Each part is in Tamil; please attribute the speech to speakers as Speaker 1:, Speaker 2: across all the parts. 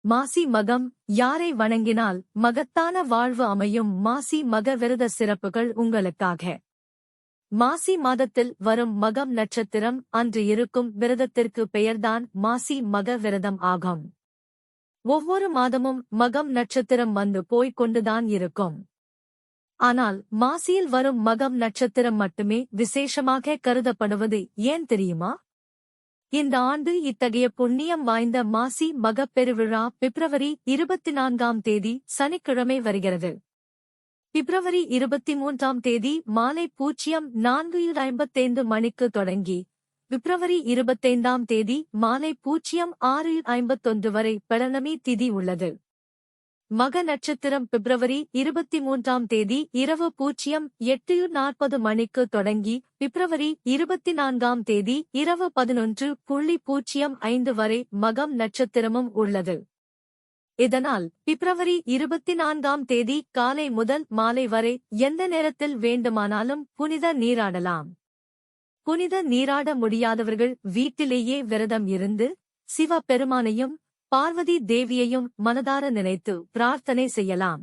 Speaker 1: மாசி மகம் யாரை வணங்கினால் மகத்தான வாழ்வு அமையும். மாசி மக விரத சிறப்புகள் உங்களுக்காக. மாசி மாதத்தில் வரும் மகம் நட்சத்திரம் அன்று இருக்கும் விரதத்திற்கு பெயர்தான் மாசி மக விரதம் ஆகும். ஒவ்வொரு மாதமும் மகம் நட்சத்திரம் வந்து போய்க் கொண்டுதான் இருக்கும். ஆனால் மாசியில் வரும் மகம் நட்சத்திரம் மட்டுமே விசேஷமாக கருதப்படுவது ஏன் தெரியுமா? இந்த ஆண்டு இத்தகைய புண்ணியம் வாய்ந்த மாசி மகப் பெருவிழா பிப்ரவரி 24ஆம் தேதி சனிக்கிழமை வருகிறது. பிப்ரவரி 23ஆம் தேதி மாலை 04:55 மணிக்கு தொடங்கி பிப்ரவரி 25ஆம் தேதி மாலை 06:51 வரை பௌர்ணமி திதி உள்ளது. மக நட்சத்திரம் பிப்ரவரி 23ஆம் தேதி இரவு 08:40 மணிக்கு தொடங்கி பிப்ரவரி 24ஆம் தேதி இரவு 11:05 வரை மகம் நட்சத்திரமும் உள்ளது. இதனால் பிப்ரவரி 24ஆம் தேதி காலை முதல் மாலை வரை எந்த நேரத்தில் வேண்டுமானாலும் புனித நீராடலாம். புனித நீராட முடியாதவர்கள் வீட்டிலேயே விரதம் இருந்து சிவ பெருமானையும் பார்வதி தேவியையும் மனதார நினைத்து பிரார்த்தனை செய்யலாம்.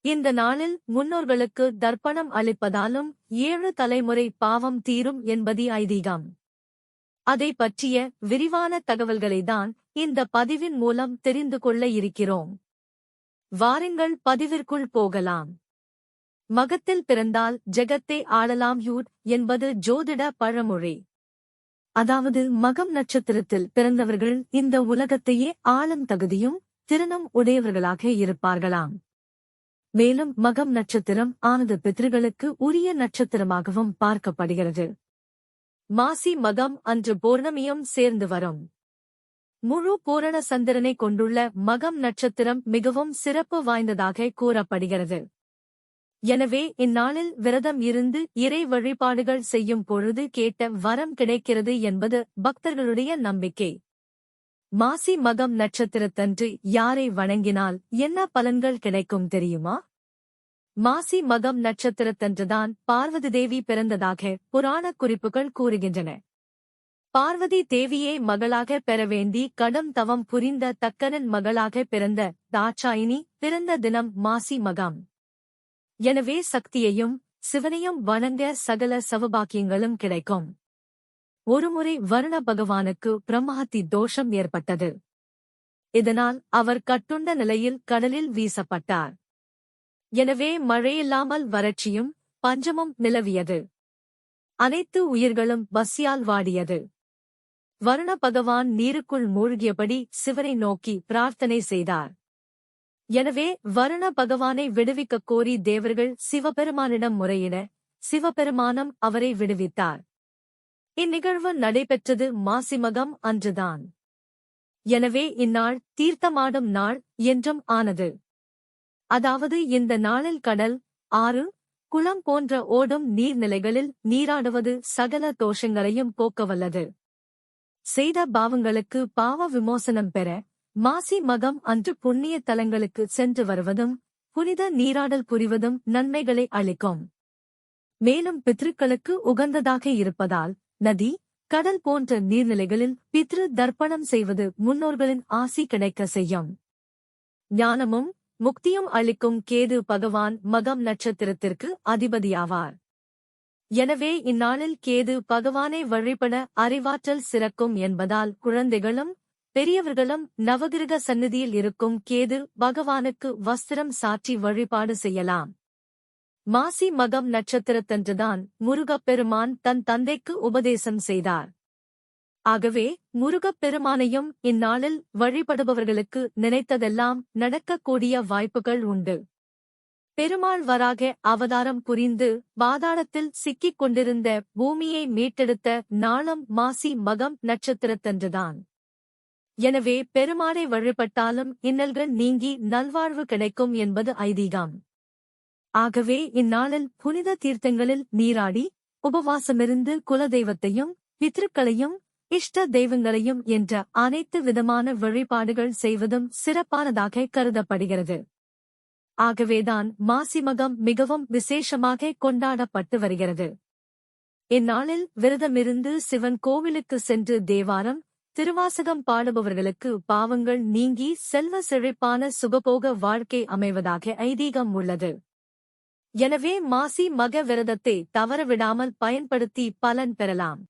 Speaker 1: இந்த நாளில் முன்னோர்களுக்கு தர்ப்பணம் அளிப்பதாலும் 7 தலைமுறை பாவம் தீரும் என்பது ஐதீகம். அதை பற்றிய விரிவான தகவல்களைதான் இந்த பதிவின் மூலம் தெரிந்து கொள்ள இருக்கிறோம். வாருங்கள் பதிவிற்குள் போகலாம். மகத்தில் பிறந்தால் ஜெகத்தை ஆளலாம் என்பது ஜோதிட பழமொழி. அதாவது மகம் நட்சத்திரத்தில் பிறந்தவர்கள் இந்த உலகத்தையே ஆளும் தகுதியும் திறனும் உடையவர்களாக இருப்பார்களாம். மேலும் மகம் நட்சத்திரம் ஆனது பித்ருகளுக்கு உரிய நட்சத்திரமாகவும் பார்க்கப்படுகிறது. மாசி மகம் அன்று பௌர்ணமியும் சேர்ந்து வரும். முழு பூரண சந்திரனை கொண்டுள்ள மகம் நட்சத்திரம் மிகவும் சிறப்பு வாய்ந்ததாக கூறப்படுகிறது. எனவே இந்நாளில் விரதம் இருந்து இறை வழிபாடுகள் செய்யும் பொழுது கேட்ட வரம் கிடைக்கிறது என்பது பக்தர்களுடைய நம்பிக்கை. மாசி மகம் நட்சத்திரத்தன்று யாரை வணங்கினால் என்ன பலன்கள் கிடைக்கும் தெரியுமா? மாசி மகம் நட்சத்திரத்தன்றுதான் பார்வதி தேவி பிறந்ததாக புராண குறிப்புகள் கூறுகின்றன. பார்வதி தேவியை மகளாக பெற வேண்டி கடும் தவம் புரிந்த தக்கனின் மகளாக பிறந்த தாட்சாயினி பிறந்த தினம் மாசி மகம். எனவே சக்தியையும் சிவனையும் வணங்க சகல சவபாக்கியங்களும் கிடைக்கும். ஒருமுறை வருண பகவானுக்கு பிரம்மஹத்தி தோஷம் ஏற்பட்டது. இதனால் அவர் கட்டுண்ட நிலையில் கடலில் வீசப்பட்டார். எனவே மழையில்லாமல் வறட்சியும் பஞ்சமும் நிலவியது. அனைத்து உயிர்களும் பசியால் வாடியது. வருண பகவான் நீருக்குள் மூழ்கியபடி சிவனை நோக்கி பிரார்த்தனை செய்தார். எனவே வருண பகவானை விடுவிக்கக் கோரி தேவர்கள் சிவபெருமானிடம் முறையிட சிவபெருமானம் அவரை விடுவித்தார். இந்நிகழ்வு நடைபெற்றது மாசிமகம் அன்றுதான். எனவே இந்நாள் தீர்த்தமாடும் நாள் என்றும் ஆனது. அதாவது இந்த நாளில் கடல், ஆறு, குளம் போன்ற ஓடும் நீர்நிலைகளில் நீராடுவது சகல தோஷங்களையும் போக்கவல்லது. செய்த பாவங்களுக்கு பாவ விமோசனம் பெற மாசி மகம் அன்று புண்ணிய தலங்களுக்கு சென்று வருவதும் புனித நீராடல் புரிவதும் நன்மைகளை அளிக்கும். மேலும் பித்ருக்களுக்கு உகந்ததாக இருப்பதால் நதி, கடல் போன்ற நீர்நிலைகளில் பித்ரு தர்ப்பணம் செய்வது முன்னோர்களின் ஆசி கிடைக்க செய்யும். ஞானமும் முக்தியும் அளிக்கும் கேது பகவான் மகம் நட்சத்திரத்திற்கு அதிபதியாவார். எனவே இந்நாளில் கேது பகவானை வழிபட அறிவாற்றல் சிறக்கும் என்பதால் குழந்தைகளும் பெரியவர்களும் நவகிரக சந்நிதியில் இருக்கும் கேது பகவானுக்கு வஸ்திரம் சாற்றி வழிபாடு செய்யலாம். மாசி மகம் நட்சத்திரத்தன்றுதான் முருகப்பெருமான் தன் தந்தைக்கு உபதேசம் செய்தார். ஆகவே முருகப்பெருமானையும் இந்நாளில் வழிபடுபவர்களுக்கு நினைத்ததெல்லாம் நடக்கக்கூடிய வாய்ப்புகள் உண்டு. பெருமாள் வராக அவதாரம் புரிந்து பாதாளத்தில் சிக்கிக் கொண்டிருந்த பூமியை மீட்டெடுத்த நாளும் மாசி மகம் நட்சத்திரத்தன்றுதான். எனவே பெருமாளை வழிபட்டாலும் இன்னல்கள் நீங்கி நல்வாழ்வு கிடைக்கும் என்பது ஐதீகம். ஆகவே இந்நாளில் புனித தீர்த்தங்களில் நீராடி உபவாசமிருந்து குலதெய்வத்தையும் பித்ருக்களையும் இஷ்ட தெய்வங்களையும் என்ற அனைத்து விதமான வழிபாடுகள் செய்வதும் சிறப்பானதாக கருதப்படுகிறது. ஆகவேதான் மாசிமகம் மிகவும் விசேஷமாக கொண்டாடப்பட்டு வருகிறது. இந்நாளில் விரதமிருந்து சிவன் கோவிலுக்கு சென்று தேவாரம், திருவாசகம் பாடுபவர்களுக்கு பாவங்கள் நீங்கி செல்வ செழிப்பான சுகபோக வாழ்க்கை அமைவதாக ஐதீகம் உள்ளது. எனவே மாசி மக விரதத்தை தவறவிடாமல் பயன்படுத்தி பலன் பெறலாம்.